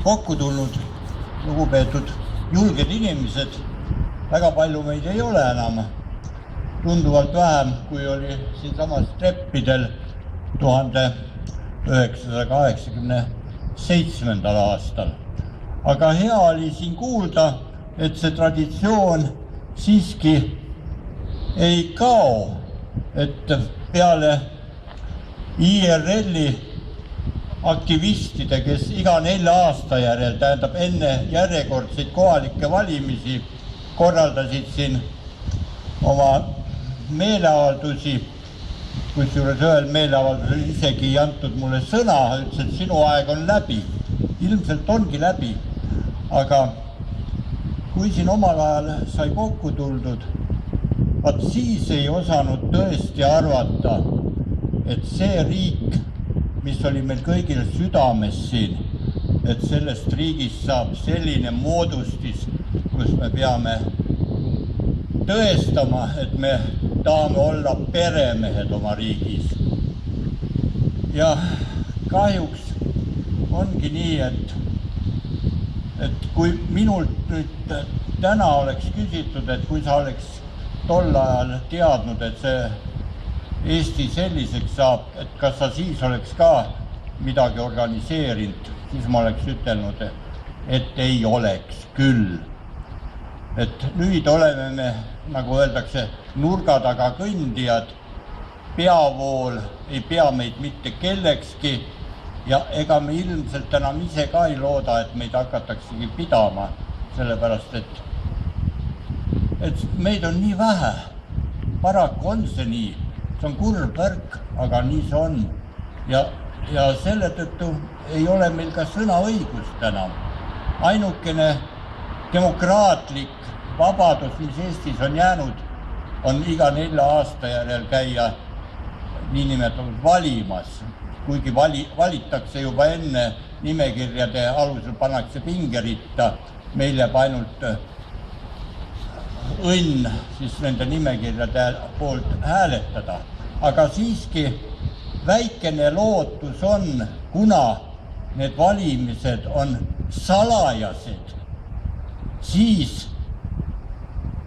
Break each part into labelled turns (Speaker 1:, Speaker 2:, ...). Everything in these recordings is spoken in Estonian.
Speaker 1: kokku tulnud lugupeetud julged inimesed. Väga palju meid ei ole enam, tunduvalt vähem, kui oli siinsamas treppidel 1987. aastal. Aga hea oli siin kuulda, et see traditsioon siiski ei kao, et peale IRL-i aktivistide, kes iga 4 aasta järel, tähendab enne järjekordseid kohalikke valimisi, korraldasid siin oma meeleavaldusi, kusjuures ühel meeleavaldusel isegi ei antud mulle sõna, ütles, et sinu aeg on läbi. Ilmselt ongi läbi, aga kui siin omal ajal sai kokku tuldud, vaat siis ei osanud tõesti arvata, et see riik, mis oli meil kõigil südames siin, et sellest riigist saab selline moodustis, kus me peame tõestama, et me tahame olla peremehed oma riigis. Ja kahjuks ongi nii, et kui minult nüüd täna oleks küsitud, et kui sa oleks tol ajal teadnud, et see Eesti selliseks saab, et kas sa siis oleks ka midagi organiseerinud, siis ma oleks ütelnud, et ei oleks küll. Et nüüd oleme me, nagu öeldakse, nurga taga kõndijad, peavool ei pea meid mitte kellekski ja ega me ilmselt enam ise ka ei looda, et meid hakataksegi pidama, sellepärast et meid on nii vähe. Paraku on see nii. See on kurb värk, aga nii see on. Ja selle tõttu ei ole meil ka sõnaõigust enam. Ainukene demokraatlik vabadus, mis Eestis on jäänud, on iga 4 aasta järel käia niinimetatud valimas. Kuigi valitakse juba enne nimekirjade alusel, pannakse pingeritta, meil jääb ainult õnn siis nende nimekirjade poolt hääletada. Aga siiski väikene lootus on, kuna need valimised on salajased, siis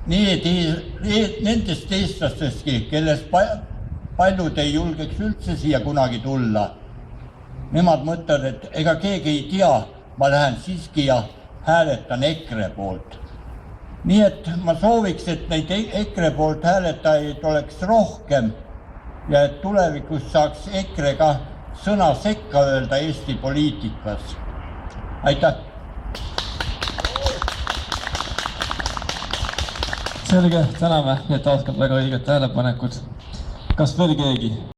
Speaker 1: nendest eestlastestki, kellest paljud ei julgeks üldse siia kunagi tulla, nemad mõtlevad, et ega keegi ei tea, ma lähen siiski ja hääletan EKRE poolt. Nii et ma sooviks, et neid EKRE poolt hääletajaid oleks rohkem ja et tulevikus saaks EKRE ka sõna sekka öelda Eesti poliitikas. Aitäh!
Speaker 2: Selge, täname, et taas väga õiged tähelepanekud. Kas veel keegi?